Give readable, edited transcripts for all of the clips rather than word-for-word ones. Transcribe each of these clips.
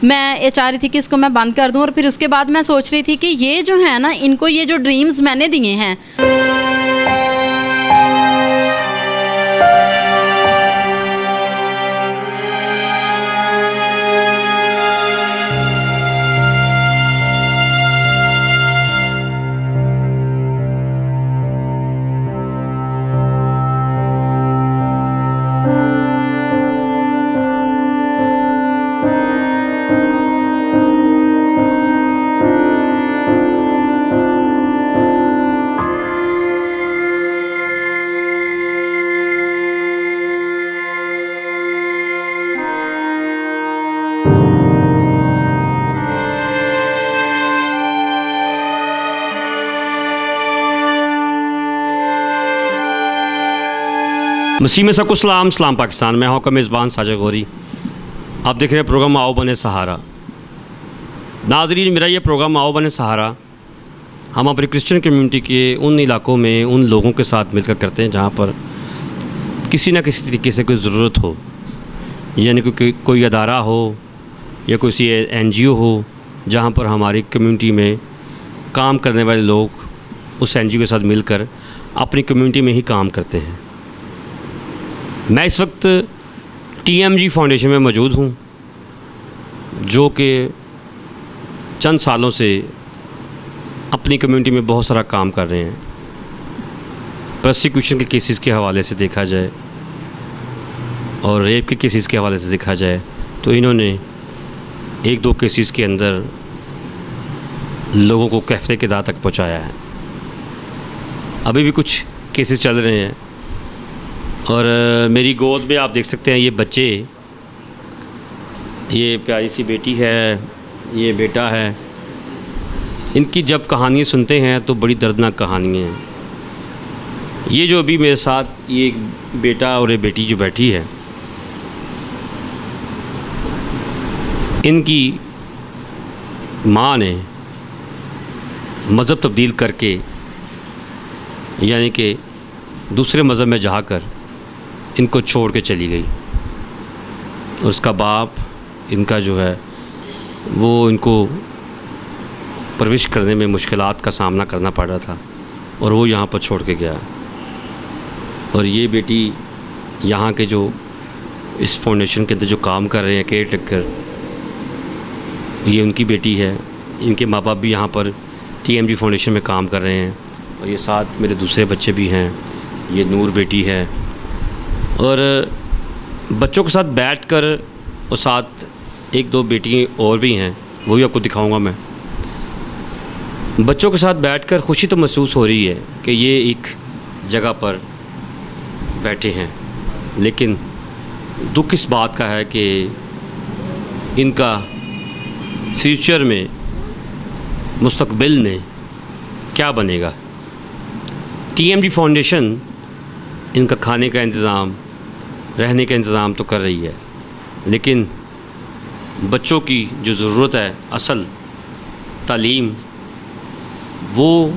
मैं ये चाह रही थी कि इसको मैं बंद कर दूं, और फिर उसके बाद मैं सोच रही थी कि ये जो है ना, इनको ये जो ड्रीम्स मैंने दिए हैं, मसीह में सबको सलाम। सलाम पाकिस्तान। मैं हूं मेज़बान साजिद गौरी। आप देख रहे हैं प्रोग्राम आओ बने सहारा। नाज़रीन, मेरा ये प्रोग्राम आओ बने सहारा हम अपनी क्रिश्चियन कम्युनिटी के उन इलाकों में उन लोगों के साथ मिलकर करते हैं जहाँ पर किसी न किसी तरीके से कोई ज़रूरत हो, यानी कोई अदारा हो या कोई NGO हो जहाँ पर हमारी कम्युनिटी में काम करने वाले लोग उस NGO के साथ मिलकर अपनी कम्युनिटी में ही काम करते हैं। मैं इस वक्त TMG फाउंडेशन में मौजूद हूँ, जो कि चंद सालों से अपनी कम्युनिटी में बहुत सारा काम कर रहे हैं। प्रोसिक्यूशन के केसेस के हवाले से देखा जाए और रेप के केसेस के हवाले से देखा जाए तो इन्होंने 1-2 केसेस के अंदर लोगों को कैफे के दाह तक पहुँचाया है। अभी भी कुछ केसेस चल रहे हैं और मेरी गोद में आप देख सकते हैं ये बच्चे, ये प्यारी सी बेटी है, ये बेटा है। इनकी जब कहानियाँ सुनते हैं तो बड़ी दर्दनाक कहानियाँ हैं। ये जो अभी मेरे साथ ये बेटा और ये बेटी जो बैठी है, इनकी माँ ने मज़हब तब्दील करके, यानी कि दूसरे मज़हब में जाकर इनको छोड़ के चली गई। और उसका बाप इनका जो है वो इनको परवरिश करने में मुश्किलात का सामना करना पड़ रहा था और वो यहाँ पर छोड़ के गया। और ये बेटी यहाँ के जो इस फाउंडेशन के अंदर जो काम कर रहे हैं केयर टेकर, ये उनकी बेटी है। इनके माँ बाप भी यहाँ पर TMG फाउंडेशन में काम कर रहे हैं और ये साथ मेरे दूसरे बच्चे भी हैं। ये नूर बेटी है और बच्चों के साथ बैठकर, और साथ 1-2 बेटी और भी हैं, वो भी आपको दिखाऊंगा मैं। बच्चों के साथ बैठकर खुशी तो महसूस हो रही है कि ये एक जगह पर बैठे हैं, लेकिन दुख इस बात का है कि इनका फ्यूचर में, मुस्तकबिल में क्या बनेगा। TMG फाउंडेशन इनका खाने का इंतज़ाम, रहने का इंतज़ाम तो कर रही है, लेकिन बच्चों की जो ज़रूरत है असल तालीम, वो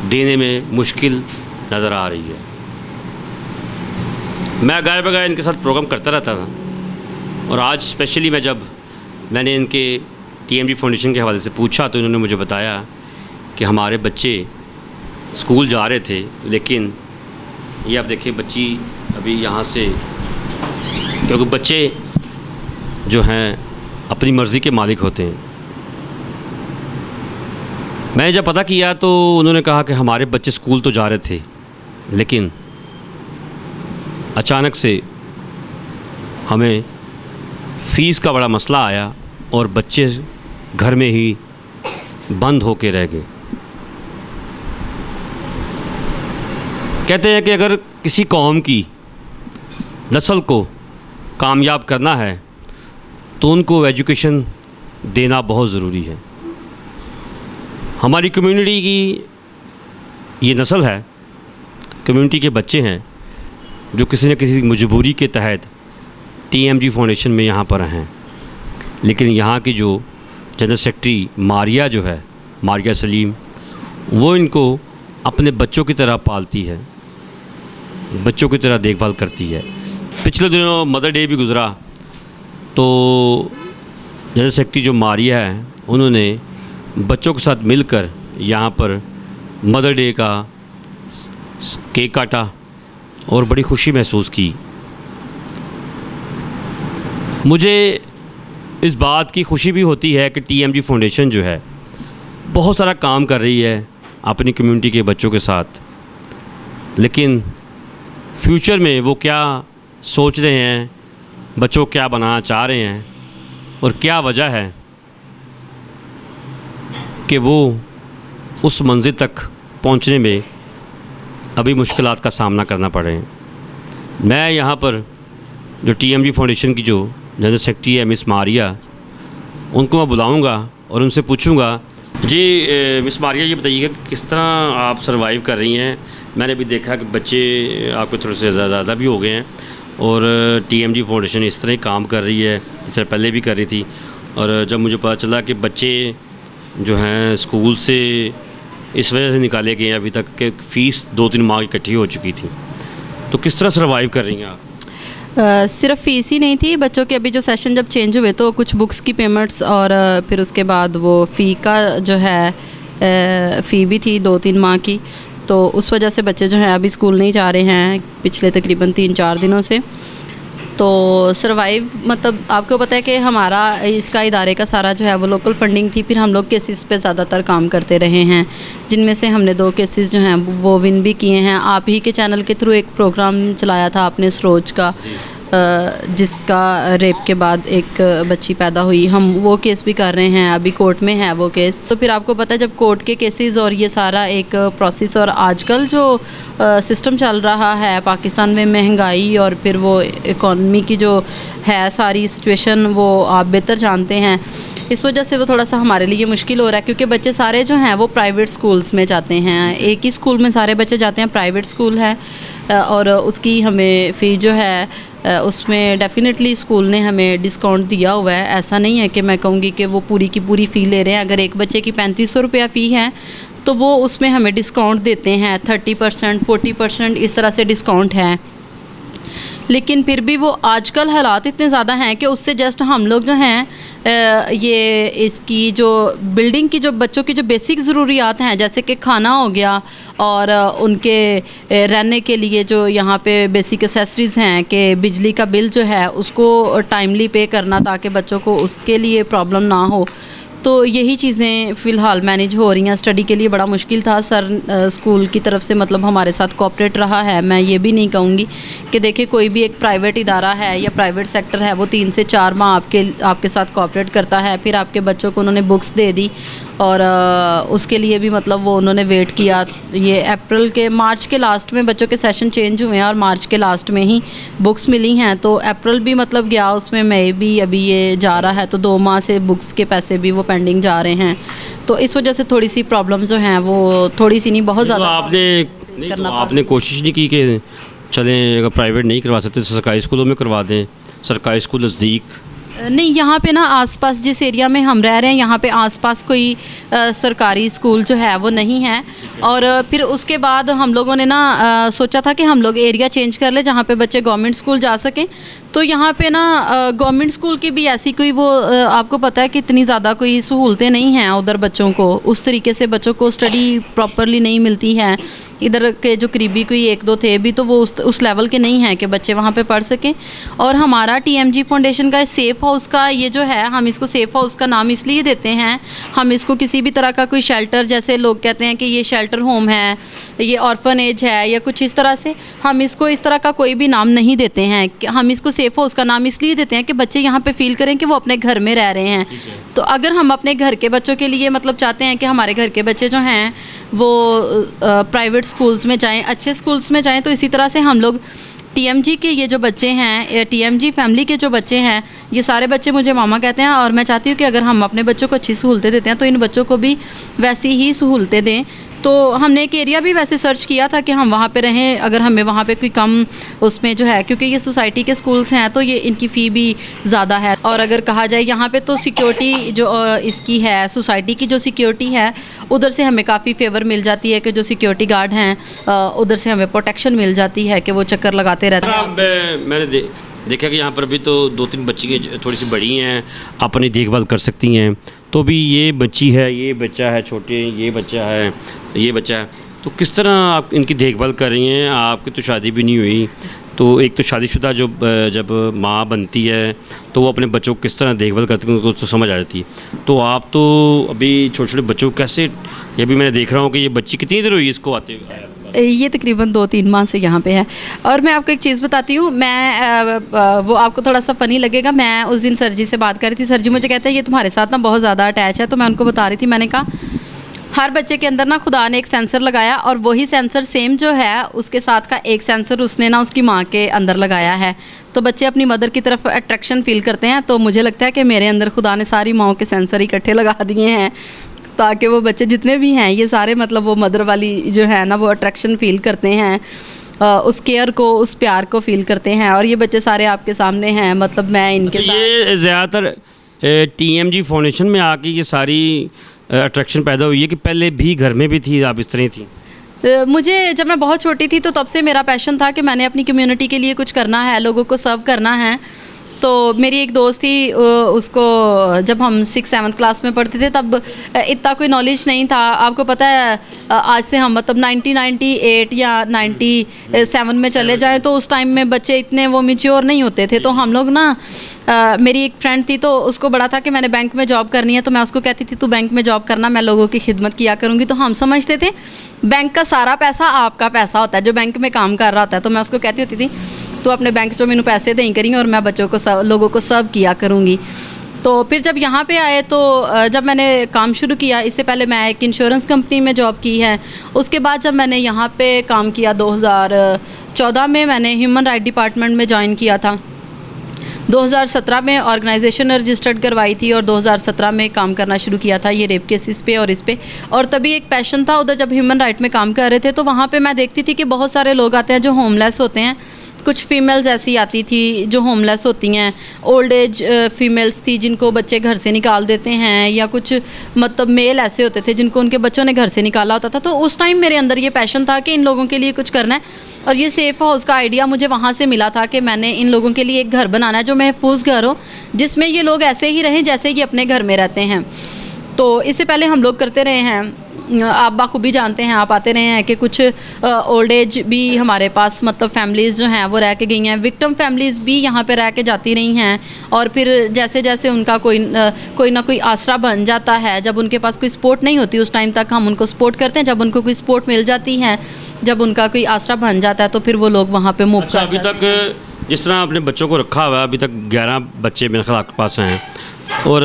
देने में मुश्किल नज़र आ रही है। मैं गाय बगाए इनके साथ प्रोग्राम करता रहता था और आज स्पेशली मैंने इनके TMG फाउंडेशन के हवाले से पूछा तो इन्होंने मुझे बताया कि हमारे बच्चे स्कूल जा रहे थे, लेकिन ये आप देखिए बच्ची अभी यहाँ से, क्योंकि बच्चे जो हैं अपनी मर्ज़ी के मालिक होते हैं। मैंने जब पता किया तो उन्होंने कहा कि हमारे बच्चे स्कूल तो जा रहे थे, लेकिन अचानक से हमें फ़ीस का बड़ा मसला आया और बच्चे घर में ही बंद होके रह गए। कहते हैं कि अगर किसी कौम की नस्ल को कामयाब करना है तो उनको एजुकेशन देना बहुत ज़रूरी है। हमारी कम्युनिटी की ये नस्ल है, कम्युनिटी के बच्चे हैं जो किसी न किसी मजबूरी के तहत TMG फाउंडेशन में यहाँ पर हैं, लेकिन यहाँ की जो जनरल सेक्रेटरी मारिया जो है, मारिया सलीम, वो इनको अपने बच्चों की तरह पालती है, बच्चों की तरह देखभाल करती है। पिछले दिनों मदर डे भी गुज़रा तो जनरल सेक्रेटरी जो मारिया है, उन्होंने बच्चों के साथ मिलकर यहाँ पर मदर डे का केक काटा और बड़ी खुशी महसूस की। मुझे इस बात की खुशी भी होती है कि TMG फाउंडेशन जो है बहुत सारा काम कर रही है अपनी कम्युनिटी के बच्चों के साथ, लेकिन फ्यूचर में वो क्या सोच रहे हैं, बच्चों को क्या बनाना चाह रहे हैं और क्या वजह है कि वो उस मंजिल तक पहुंचने में अभी मुश्किलात का सामना करना पड़ रहे हैं। मैं यहाँ पर जो TMG फाउंडेशन की जो जनरल सेक्रेटरी है मिस मारिया, उनको मैं बुलाऊंगा और उनसे पूछूंगा, जी मिस मारिया ये बताइएगा कि किस तरह आप सर्वाइव कर रही हैं। मैंने भी देखा कि बच्चे आपके थोड़े से ज़्यादा भी हो गए हैं और TMG फाउंडेशन इस तरह ही काम कर रही है, इससे पहले भी कर रही थी। और जब मुझे पता चला कि बच्चे जो हैं स्कूल से इस वजह से निकाले गए अभी तक कि फ़ीस 2-3 माह इकट्ठी हो चुकी थी, तो किस तरह सर्वाइव कर रही हैं आप? सिर्फ फ़ीस ही नहीं थी, बच्चों के अभी जो सेशन जब चेंज हुए तो कुछ बुक्स की पेमेंट्स और फिर उसके बाद वो फ़ी का जो है फ़ी भी थी 2-3 माह की। तो उस वजह से बच्चे जो हैं अभी स्कूल नहीं जा रहे हैं पिछले तकरीबन 3-4 दिनों से। तो सर्वाइव मतलब आपको पता है कि हमारा इसका इदारे का सारा जो है वो लोकल फंडिंग थी। फिर हम लोग केसेस पे ज़्यादातर काम करते रहे हैं, जिनमें से हमने 2 केसेस जो हैं वो विन भी किए हैं। आप ही के चैनल के थ्रू एक प्रोग्राम चलाया था आपने सरोज का, जिसका रेप के बाद एक बच्ची पैदा हुई, हम वो केस भी कर रहे हैं, अभी कोर्ट में है वो केस। तो फिर आपको पता है जब कोर्ट के केसेस और ये सारा एक प्रोसेस और आजकल जो सिस्टम चल रहा है पाकिस्तान में, महंगाई और फिर वो इकॉनमी की जो है सारी सिचुएशन वो आप बेहतर जानते हैं, इस वजह से वो थोड़ा सा हमारे लिए मुश्किल हो रहा है। क्योंकि बच्चे सारे जो हैं वो प्राइवेट स्कूल्स में जाते हैं, एक ही स्कूल में सारे बच्चे जाते हैं, प्राइवेट स्कूल है और उसकी हमें फ़ी जो है उसमें डेफ़िनेटली स्कूल ने हमें डिस्काउंट दिया हुआ है। ऐसा नहीं है कि मैं कहूँगी कि वो पूरी की पूरी फ़ी ले रहे हैं। अगर एक बच्चे की 3500 रुपया फ़ी है तो वो उसमें हमें डिस्काउंट देते हैं, 30%, 40% इस तरह से डिस्काउंट है। लेकिन फिर भी वो आजकल हालात इतने ज़्यादा हैं कि उससे जस्ट हम लोग जो हैं ये इसकी जो बिल्डिंग की जो बच्चों की जो बेसिक ज़रूरियात हैं, जैसे कि खाना हो गया और उनके रहने के लिए जो यहाँ पे बेसिक एसेसरीज़ हैं, कि बिजली का बिल जो है उसको टाइमली पे करना ताकि बच्चों को उसके लिए प्रॉब्लम ना हो। तो यही चीज़ें फ़िलहाल मैनेज हो रही हैं। स्टडी के लिए बड़ा मुश्किल था। सर स्कूल की तरफ से मतलब हमारे साथ कोऑपरेट रहा है। मैं ये भी नहीं कहूँगी कि देखिए कोई भी एक प्राइवेट इदारा है या प्राइवेट सेक्टर है वो 3 से 4 माह आपके साथ कोऑपरेट करता है। फिर आपके बच्चों को उन्होंने बुक्स दे दी और उसके लिए भी मतलब वो उन्होंने वेट किया। ये मार्च के लास्ट में बच्चों के सेशन चेंज हुए हैं और मार्च के लास्ट में ही बुक्स मिली हैं। तो अप्रैल भी मतलब गया, उसमें मई भी अभी ये जा रहा है, तो 2 माह से बुक्स के पैसे भी वो पेंडिंग जा रहे हैं। तो इस वजह से थोड़ी सी प्रॉब्लम जो हैं वो थोड़ी सी नहीं बहुत ज़्यादा आपने कोशिश नहीं की कि चलें अगर प्राइवेट नहीं करवा सकते तो सरकारी स्कूलों में करवा दें? सरकारी स्कूल नज़दीक नहीं, यहाँ पे ना आसपास जिस एरिया में हम रह रहे हैं यहाँ पे आसपास कोई सरकारी स्कूल जो है वो नहीं है। और फिर उसके बाद हम लोगों ने ना सोचा था कि हम लोग एरिया चेंज कर ले जहाँ पे बच्चे गवर्नमेंट स्कूल जा सकें। तो यहाँ पे ना गवर्नमेंट स्कूल की भी ऐसी कोई वो आपको पता है कि इतनी ज़्यादा कोई सहूलतें नहीं हैं उधर। बच्चों को उस तरीके से बच्चों को स्टडी प्रॉपरली नहीं मिलती है। इधर के जो करीबी कोई 1-2 थे भी तो वो उस लेवल के नहीं हैं कि बच्चे वहाँ पे पढ़ सकें। और हमारा TMG फाउंडेशन का सेफ़ हाउस का ये जो है, हम इसको सेफ़ हाउस का नाम इसलिए देते हैं, हम इसको किसी भी तरह का कोई शेल्टर, जैसे लोग कहते हैं कि ये शेल्टर होम है, ये ऑर्फनेज है या कुछ इस तरह से, हम इसको इस तरह का कोई भी नाम नहीं देते हैं। हम इसको सेफ़ हाउस का नाम इसलिए देते हैं कि बच्चे यहाँ पे फील करें कि वो अपने घर में रह रहे हैं। तो अगर हम अपने घर के बच्चों के लिए मतलब चाहते हैं कि हमारे घर के बच्चे जो हैं वो प्राइवेट स्कूल्स में जाएं, अच्छे स्कूल्स में जाएं, तो इसी तरह से हम लोग TMG के ये जो बच्चे हैं, TMG फैमिली के जो बच्चे हैं, ये सारे बच्चे मुझे मामा कहते हैं। और मैं चाहती हूँ कि अगर हम अपने बच्चों को अच्छी सहूलतें देते हैं तो इन बच्चों को भी वैसी ही सहूलतें दें। तो हमने एक एरिया भी वैसे सर्च किया था कि हम वहाँ पे रहें, अगर हमें वहाँ पे कोई कम उसमें जो है, क्योंकि ये सोसाइटी के स्कूल्स हैं तो ये इनकी फ़ी भी ज़्यादा है। और अगर कहा जाए यहाँ पे तो सिक्योरिटी जो इसकी है, सोसाइटी की जो सिक्योरिटी है, उधर से हमें काफ़ी फेवर मिल जाती है कि जो सिक्योरिटी गार्ड हैं उधर से हमें प्रोटेक्शन मिल जाती है कि वो चक्कर लगाते रहते हैं। देखा कि यहाँ पर अभी तो 2-3 बच्ची थोड़ी सी बड़ी हैं, अपनी देखभाल कर सकती हैं, तो भी ये बच्ची है, ये बच्चा है छोटे, ये बच्चा है, ये बच्चा है, तो किस तरह आप इनकी देखभाल कर रही हैं? आपकी तो शादी भी नहीं हुई, तो एक तो शादीशुदा जब माँ बनती है तो वो अपने बच्चों को किस तरह देखभाल करती है उनको तो समझ आ जाती है, तो आप तो अभी छोटे छोटे बच्चों को कैसे, ये भी मैं देख रहा हूँ कि ये बच्ची कितनी देर हुई इसको आते हुए? ये तकरीबन 2-3 माह से यहाँ पे है। और मैं आपको एक चीज़ बताती हूँ, मैं वो आपको थोड़ा सा फ़नी लगेगा, मैं उस दिन सर जी से बात कर रही थी, सर जी मुझे कहते हैं ये तुम्हारे साथ ना बहुत ज़्यादा अटैच है, तो मैं उनको बता रही थी, मैंने कहा हर बच्चे के अंदर ना खुदा ने एक सेंसर लगाया और वही सेंसर सेम जो है उसके साथ का एक सेंसर उसने ना उसकी माँ के अंदर लगाया है, तो बच्चे अपनी मदर की तरफ अट्रैक्शन फील करते हैं। तो मुझे लगता है कि मेरे अंदर खुदा ने सारी माँओं के सेंसर इकट्ठे लगा दिए हैं ताकि वो बच्चे जितने भी हैं ये सारे मतलब वो मदर वाली जो है ना वो अट्रैक्शन फील करते हैं, उस केयर को, उस प्यार को फील करते हैं। और ये बच्चे सारे आपके सामने हैं, मतलब मैं इनके साथ ये ज़्यादातर TMG फाउंडेशन में आके ये सारी अट्रैक्शन पैदा हुई है कि पहले भी घर में भी थी, आप इस तरह थी? मुझे जब मैं बहुत छोटी थी तो तब से मेरा पैशन था कि मैंने अपनी कम्युनिटी के लिए कुछ करना है, लोगों को सर्व करना है। तो मेरी एक दोस्त थी, उसको जब हम 6-7 क्लास में पढ़ते थे तब इतना कोई नॉलेज नहीं था। आपको पता है आज से हम मतलब 1998 या 97 में चले जाए तो उस टाइम में बच्चे इतने वो मैच्योर नहीं होते थे। तो हम लोग ना मेरी एक फ्रेंड थी तो उसको बड़ा था कि मैंने बैंक में जॉब करनी है, तो मैं उसको कहती थी तू बैंक में जॉब करना, मैं लोगों की खिदमत किया करूँगी। तो हम समझते थे बैंक का सारा पैसा आपका पैसा होता है जो बैंक में काम कर रहा होता है। तो मैं उसको कहती होती थी तो अपने बैंक से मैंने पैसे दें करेंगे और मैं बच्चों को लोगों को सर्व किया करूँगी। तो फिर जब यहाँ पे आए तो जब मैंने काम शुरू किया, इससे पहले मैं एक इंश्योरेंस कंपनी में जॉब की है। उसके बाद जब मैंने यहाँ पे काम किया 2014 में मैंने ह्यूमन राइट डिपार्टमेंट में ज्वाइन किया था। 2017 में ऑर्गेनाइजेशन रजिस्टर्ड करवाई थी और 2017 में काम करना शुरू किया था ये रेप केसेस पे और इस पे। और तभी एक पैशन था उधर, जब ह्यूमन राइट में काम कर रहे थे तो वहाँ पे मैं देखती थी कि बहुत सारे लोग आते हैं जो होमलेस होते हैं। कुछ फीमेल्स ऐसी आती थी जो होमलेस होती हैं, ओल्ड एज फीमेल्स थी जिनको बच्चे घर से निकाल देते हैं, या कुछ मतलब मेल ऐसे होते थे जिनको उनके बच्चों ने घर से निकाला होता था। तो उस टाइम मेरे अंदर ये पैशन था कि इन लोगों के लिए कुछ करना है। और ये सेफ़ हाउस का आइडिया मुझे वहाँ से मिला था कि मैंने इन लोगों के लिए एक घर बनाना है जो महफूज घर हो, जिसमें ये लोग ऐसे ही रहें जैसे ये अपने घर में रहते हैं। तो इससे पहले हम लोग करते रहे हैं, आप बाखूबी जानते हैं, आप आते रहे हैं कि कुछ ओल्ड एज भी हमारे पास मतलब फैमिलीज़ जो हैं वो रह के गई हैं, विक्टिम फैमिलीज़ भी यहाँ पे रह के जाती रही हैं। और फिर जैसे जैसे उनका कोई ना कोई आसरा बन जाता है, जब उनके पास कोई सपोर्ट नहीं होती उस टाइम तक हम उनको सपोर्ट करते हैं, जब उनको कोई सपोर्ट मिल जाती है, जब उनका कोई आसरा बन जाता है तो फिर वो लोग वहाँ पर मूव कर जाते हैं। अभी तक जिस तरह आपने बच्चों को रखा हुआ है, अभी तक 11 बच्चे मेरे ख्याल आपके पास हैं, और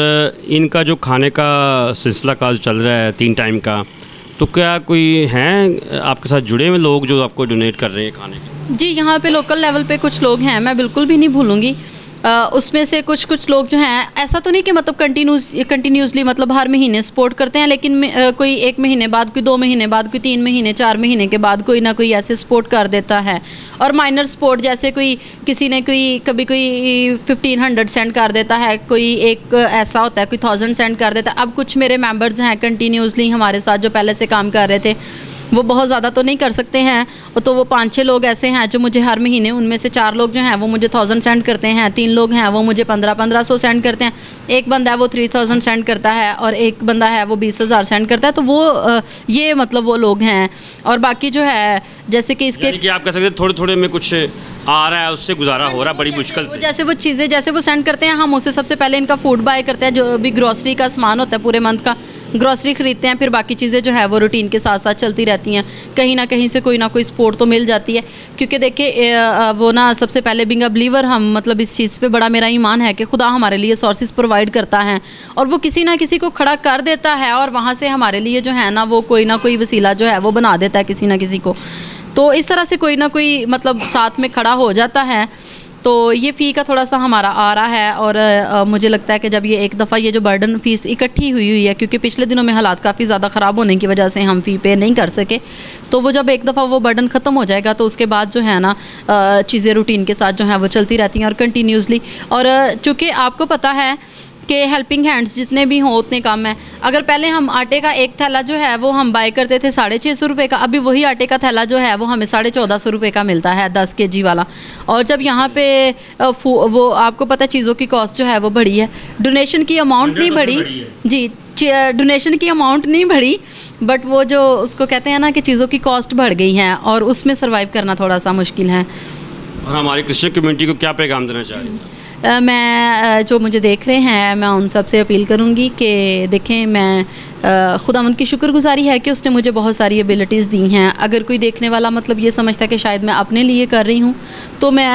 इनका जो खाने का सिलसिला का जो चल रहा है 3 टाइम का, तो क्या कोई हैं आपके साथ जुड़े हुए लोग जो आपको डोनेट कर रहे हैं खाने के? जी, यहाँ पे लोकल लेवल पे कुछ लोग हैं, मैं बिल्कुल भी नहीं भूलूंगी। उसमें से कुछ लोग जो हैं, ऐसा तो नहीं कि मतलब कंटिन्यूसली मतलब हर महीने सपोर्ट करते हैं, लेकिन कोई 1 महीने बाद, कोई 2 महीने बाद, कोई 3 महीने 4 महीने के बाद कोई ना कोई ऐसे सपोर्ट कर देता है। और माइनर सपोर्ट जैसे कोई किसी ने कभी कोई 1500 सेंड कर देता है, कोई एक ऐसा होता है कोई 1000 सेंड कर देता है। अब कुछ मेरे मेंबर्स हैं कंटिन्यूसली हमारे साथ जो पहले से काम कर रहे थे, वो बहुत ज़्यादा तो नहीं कर सकते हैं, तो वो 5-6 लोग ऐसे हैं जो मुझे हर महीने, उनमें से 4 लोग जो हैं वो मुझे 1000 सेंड करते हैं, 3 लोग हैं वो मुझे 1500 सेंड करते हैं, एक बंदा है वो 3000 सेंड करता है और एक बंदा है वो 20000 सेंड करता है। तो वो ये मतलब वो लोग हैं। और बाकी जो है जैसे कि इसके कि आप कह सकते हैं थोड़े थोड़े में कुछ आ रहा है, उससे गुजारा हो रहा है बड़ी मुश्किल से। जैसे वो चीज़ें जैसे वो सेंड करते हैं, हम उससे सबसे पहले इनका फूड बाय करते हैं, जो भी ग्रॉसरी का सामान होता है पूरे मंथ का ग्रॉसरी खरीदते हैं, फिर बाकी चीज़ें जो है वो रूटीन के साथ साथ चलती रहती हैं। कहीं ना कहीं से कोई ना कोई सपोर्ट तो मिल जाती है, क्योंकि देखिए वो ना सबसे पहले बिंग अ बिलीवर हम मतलब इस चीज़ पे बड़ा मेरा ईमान है कि खुदा हमारे लिए सोर्सेज प्रोवाइड करता है और वो किसी ना किसी को खड़ा कर देता है, और वहाँ से हमारे लिए जो है ना वो कोई ना कोई वसीला जो है वो बना देता है किसी ना किसी को। तो इस तरह से कोई ना कोई मतलब साथ में खड़ा हो जाता है। तो ये फ़ी का थोड़ा सा हमारा आ रहा है। और मुझे लगता है कि जब ये एक दफ़ा ये जो बर्डन फ़ीस इकट्ठी हुई है, क्योंकि पिछले दिनों में हालात काफ़ी ज़्यादा ख़राब होने की वजह से हम फ़ी पे नहीं कर सके, तो वो जब एक दफ़ा वो बर्डन ख़त्म हो जाएगा तो उसके बाद जो है ना चीज़ें रूटीन के साथ जो है वो चलती रहती हैं और कंटिन्यूसली। और चूँकि आपको पता है कि हेल्पिंग हैंड्स जितने भी हों उतने कम है। अगर पहले हम आटे का एक थैला जो है वो हम बाय करते थे 650 रुपये का, अभी वही आटे का थैला जो है वो हमें 1450 रुपये का मिलता है 10 kg वाला। और जब यहाँ पे वो आपको पता है चीज़ों की कॉस्ट जो है वो बढ़ी है, डोनेशन की अमाउंट नहीं बढ़ी जी, डोनेशन की अमाउंट नहीं बढ़ी, बट वो जो उसको कहते हैं ना कि चीज़ों की कॉस्ट बढ़ गई है और उसमें सर्वाइव करना थोड़ा सा मुश्किल है। और हमारी क्रिश्चियन कम्युनिटी को क्या पैगाम देना चाह रही हैं? मैं जो मुझे देख रहे हैं मैं उन सब से अपील करूँगी कि देखें, मैं खुदावंद की शुक्रगुजारी है कि उसने मुझे बहुत सारी एबिलिटीज़ दी हैं। अगर कोई देखने वाला मतलब ये समझता है कि शायद मैं अपने लिए कर रही हूँ, तो मैं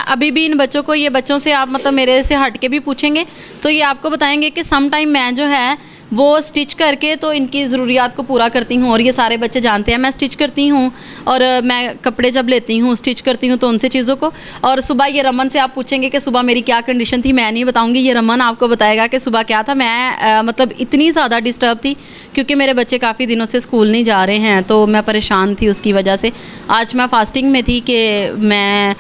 अभी भी इन बच्चों को, ये बच्चों से आप मतलब मेरे से हट के भी पूछेंगे तो ये आपको बताएंगे कि सम टाइम मैं जो है वो स्टिच करके तो इनकी ज़रूरियात को पूरा करती हूँ। और ये सारे बच्चे जानते हैं मैं स्टिच करती हूँ, और मैं कपड़े जब लेती हूँ स्टिच करती हूँ तो उनसे चीज़ों को। और सुबह ये रमन से आप पूछेंगे कि सुबह मेरी क्या कंडीशन थी, मैं नहीं बताऊँगी, ये रमन आपको बताएगा कि सुबह क्या था। मैं मतलब इतनी ज़्यादा डिस्टर्ब थी क्योंकि मेरे बच्चे काफ़ी दिनों से स्कूल नहीं जा रहे हैं, तो मैं परेशान थी उसकी वजह से। आज मैं फास्टिंग में थी कि मैं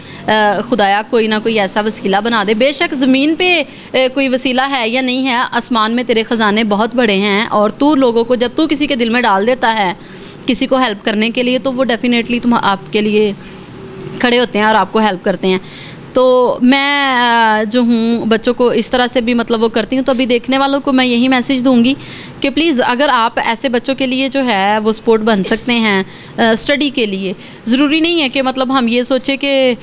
खुदाया कोई ना कोई ऐसा वसीला बना दे। बेशक ज़मीन पे कोई वसीला है या नहीं है, आसमान में तेरे ख़जाने बहुत बड़े हैं, और तू लोगों को, जब तू किसी के दिल में डाल देता है किसी को हेल्प करने के लिए, तो वो डेफिनेटली आपके लिए खड़े होते हैं और आपको हेल्प करते हैं। तो मैं जो हूँ बच्चों को इस तरह से भी मतलब वो करती हूँ। तो अभी देखने वालों को मैं यही मैसेज दूँगी कि प्लीज़ अगर आप ऐसे बच्चों के लिए जो है वो सपोर्ट बन सकते हैं स्टडी के लिए, ज़रूरी नहीं है कि मतलब हम ये सोचें कि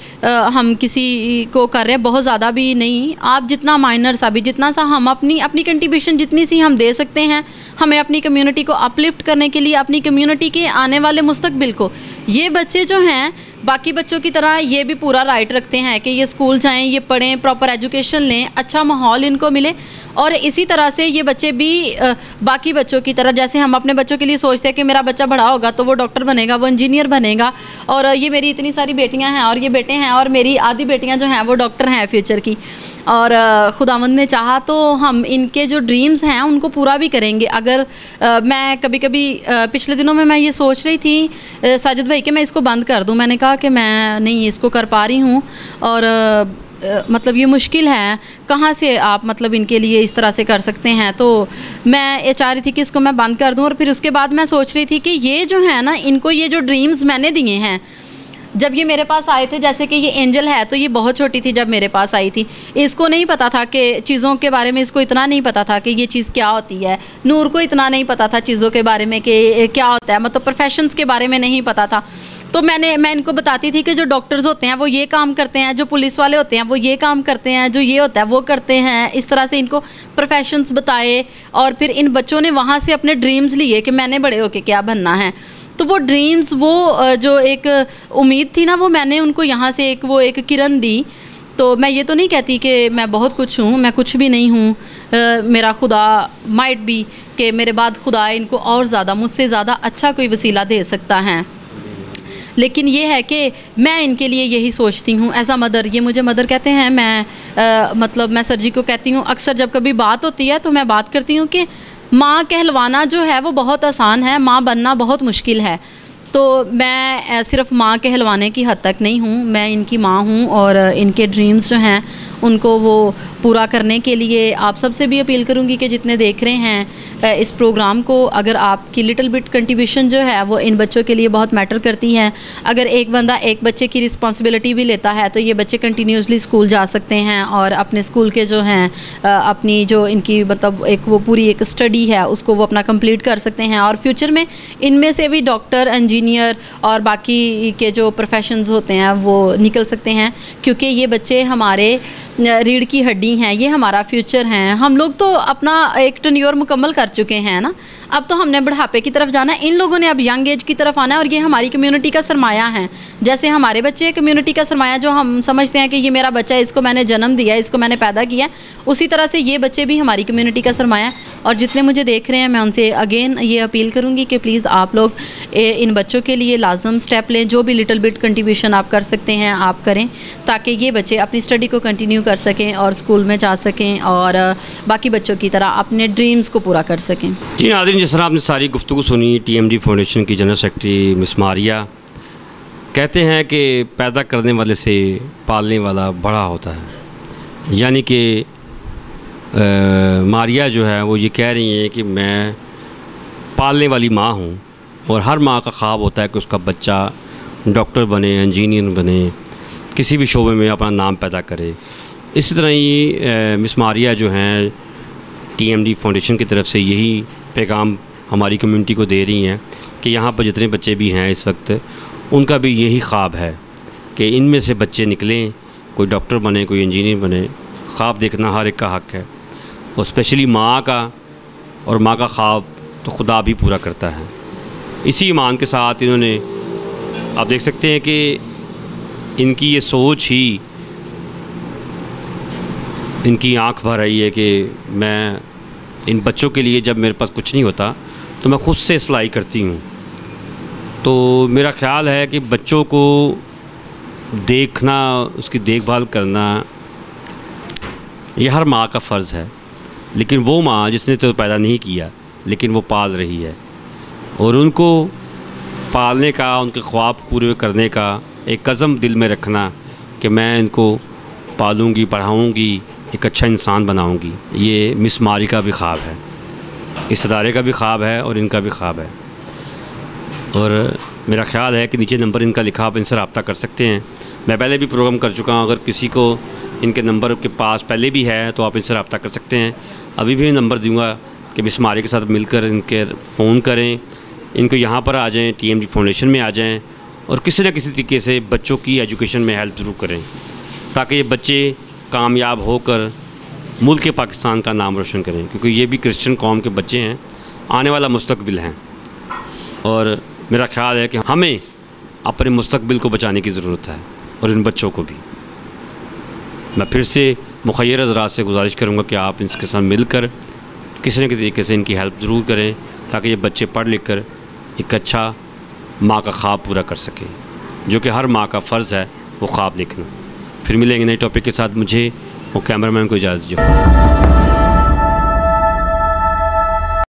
हम किसी को कर रहे हैं, बहुत ज़्यादा भी नहीं। आप जितना माइनर सा भी, जितना सा हम अपनी कंट्रीब्यूशन जितनी सी हम दे सकते हैं, हमें अपनी कम्युनिटी को अपलिफ्ट करने के लिए, अपनी कम्युनिटी के आने वाले मुस्तकबिल को, ये बच्चे जो हैं बाकी बच्चों की तरह ये भी पूरा राइट रखते हैं कि ये स्कूल जाएं, ये पढ़ें, प्रॉपर एजुकेशन लें, अच्छा माहौल इनको मिले। और इसी तरह से ये बच्चे भी बाकी बच्चों की तरह, जैसे हम अपने बच्चों के लिए सोचते हैं कि मेरा बच्चा बड़ा होगा तो वो डॉक्टर बनेगा, वो इंजीनियर बनेगा, और ये मेरी इतनी सारी बेटियां हैं और ये बेटे हैं और मेरी आधी बेटियां जो हैं वो डॉक्टर हैं फ्यूचर की, और खुदावंद ने चाहा तो हम इनके जो ड्रीम्स हैं उनको पूरा भी करेंगे। अगर मैं कभी कभी पिछले दिनों में मैं ये सोच रही थी साजिद भाई कि मैं इसको बंद कर दूँ, मैंने कहा कि मैं नहीं इसको कर पा रही हूँ, और मतलब ये मुश्किल है, कहाँ से आप मतलब इनके लिए इस तरह से कर सकते हैं। तो मैं ये चाह रही थी कि इसको मैं बंद कर दूं, और फिर उसके बाद मैं सोच रही थी कि ये जो है ना, इनको ये जो ड्रीम्स मैंने दिए हैं, जब ये मेरे पास आए थे, जैसे कि ये एंजल है तो ये बहुत छोटी थी जब मेरे पास आई थी, इसको नहीं पता था कि चीज़ों के बारे में, इसको इतना नहीं पता था कि ये चीज़ क्या होती है। नूर को इतना नहीं पता था चीज़ों के बारे में कि क्या होता है, मतलब प्रोफेशंस के बारे में नहीं पता था। तो मैं इनको बताती थी कि जो डॉक्टर्स होते हैं वो ये काम करते हैं, जो पुलिस वाले होते हैं वो ये काम करते हैं, जो ये होता है वो करते हैं। इस तरह से इनको प्रोफेशंस बताए, और फिर इन बच्चों ने वहाँ से अपने ड्रीम्स लिए कि मैंने बड़े होके क्या बनना है। तो वो ड्रीम्स, वो जो एक उम्मीद थी ना, वो मैंने उनको यहाँ से एक किरण दी। तो मैं ये तो नहीं कहती कि मैं बहुत कुछ हूँ, मैं कुछ भी नहीं हूँ। मेरा खुदा माइट बी कि मेरे बाद खुदा इनको और ज़्यादा, मुझसे ज़्यादा अच्छा कोई वसीला दे सकता है। लेकिन ये है कि मैं इनके लिए यही सोचती हूँ एज आ मदर। ये मुझे मदर कहते हैं, मैं मतलब मैं सर जी को कहती हूँ अक्सर जब कभी बात होती है तो मैं बात करती हूँ कि माँ कहलवाना जो है वो बहुत आसान है, माँ बनना बहुत मुश्किल है। तो मैं सिर्फ माँ कहलवाने की हद तक नहीं हूँ, मैं इनकी माँ हूँ, और इनके ड्रीम्स जो हैं उनको वो पूरा करने के लिए आप सबसे भी अपील करूँगी कि जितने देख रहे हैं इस प्रोग्राम को, अगर आपकी लिटिल बिट कंट्रीब्यूशन जो है वो इन बच्चों के लिए बहुत मैटर करती है। अगर एक बंदा एक बच्चे की रिस्पॉन्सिबिलिटी भी लेता है तो ये बच्चे कंटिन्यूसली स्कूल जा सकते हैं, और अपने स्कूल के जो हैं अपनी जो इनकी मतलब एक वो पूरी एक स्टडी है उसको वो अपना कंप्लीट कर सकते हैं, और फ्यूचर में इनमें से भी डॉक्टर, इंजीनियर और बाकी के जो प्रोफेशंस होते हैं वो निकल सकते हैं। क्योंकि ये बच्चे हमारे रीढ़ की हड्डी हैं, ये हमारा फ्यूचर हैं। हम लोग तो अपना एक टेन्योर मुकम्मल कर चुके हैं ना, अब तो हमने बुढ़ापे की तरफ जाना है, इन लोगों ने अब यंग एज की तरफ आना है, और ये हमारी कम्युनिटी का सरमाया है। जैसे हमारे बच्चे कम्युनिटी का सरमाया, जो हम समझते हैं कि ये मेरा बच्चा है, इसको मैंने जन्म दिया, इसको मैंने पैदा किया, उसी तरह से ये बच्चे भी हमारी कम्युनिटी का सरमाया है। और जितने मुझे देख रहे हैं मैं उनसे अगेन ये अपील करूँगी कि प्लीज़ आप लोग इन बच्चों के लिए लाजम स्टेप लें, जो भी लिटिल बिट कंट्रीब्यूशन आप कर सकते हैं आप करें, ताकि ये बच्चे अपनी स्टडी को कंटिन्यू कर सकें और स्कूल में जा सकें और बाकी बच्चों की तरह अपने ड्रीम्स को पूरा कर सकें। जी नाज़रीन, जिस तरह आपने सारी गुफ्तगू सुनी, TMD फाउंडेशन की जनरल सेक्रेटरी मिस मारिया कहते हैं कि पैदा करने वाले से पालने वाला बड़ा होता है, यानी कि मारिया जो है वो ये कह रही हैं कि मैं पालने वाली माँ हूँ और हर माँ का ख्वाब होता है कि उसका बच्चा डॉक्टर बने, इंजीनियर बने, किसी भी शोबे में अपना नाम पैदा करे। इसी तरह ही मिस मारिया जो हैं TMD फाउंडेशन की तरफ से यही पैगाम हमारी कम्युनिटी को दे रही हैं कि यहाँ पर जितने बच्चे भी हैं इस वक्त, उनका भी यही ख्वाब है कि इनमें से बच्चे निकलें, कोई डॉक्टर बने, कोई इंजीनियर बने। ख्वाब देखना हर एक का हक़ है, और स्पेशली माँ का, और माँ का ख्वाब तो खुदा भी पूरा करता है। इसी ईमान के साथ इन्होंने, आप देख सकते हैं कि इनकी ये सोच ही इनकी आँख भर रही है कि मैं इन बच्चों के लिए, जब मेरे पास कुछ नहीं होता तो मैं ख़ुद से सिलाई करती हूँ। तो मेरा ख़्याल है कि बच्चों को देखना, उसकी देखभाल करना, ये हर माँ का फ़र्ज़ है। लेकिन वो माँ जिसने तो पैदा नहीं किया लेकिन वो पाल रही है, और उनको पालने का, उनके ख्वाब पूरे करने का एक अज़म दिल में रखना कि मैं इनको पालूँगी, पढ़ाऊँगी, एक अच्छा इंसान बनाऊँगी, ये मिस मारी का भी ख्वाब है, इस अदारे का भी ख्वाब है और इनका भी ख्वाब है। और मेरा ख़्याल है कि नीचे नंबर इनका लिखा, आप इनसे रब्ता कर सकते हैं। मैं पहले भी प्रोग्राम कर चुका हूँ, अगर किसी को इनके नंबर के पास पहले भी है तो आप इनसे रब्ता कर सकते हैं। अभी भी नंबर दूँगा कि मिस मारी के साथ मिलकर इनके फ़ोन करें, इनको यहाँ पर आ जाएँ, TMD फाउंडेशन में आ जाएँ, और किसी न किसी तरीके से बच्चों की एजुकेशन में हेल्प ज़रूर करें, ताकि ये बच्चे कामयाब होकर मुल्क पाकिस्तान का नाम रोशन करें, क्योंकि ये भी क्रिश्चियन कौम के बच्चे हैं, आने वाला मुस्तकबिल हैं। और मेरा ख़्याल है कि हमें अपने मुस्तकबिल को बचाने की ज़रूरत है, और इन बच्चों को भी। मैं फिर से मुखय्यर हज़रात से गुजारिश करूँगा कि आप इसके साथ मिलकर किसी न किसी तरीके से इनकी हेल्प ज़रूर करें, ताकि ये बच्चे पढ़ लिख कर एक अच्छा माँ का ख्वाब पूरा कर सकें, जो कि हर माँ का फ़र्ज़ है, वो ख्वाब देखना। फिर मिलेंगे नए टॉपिक के साथ। मुझे और कैमरामैन को इजाज़त दीजिए।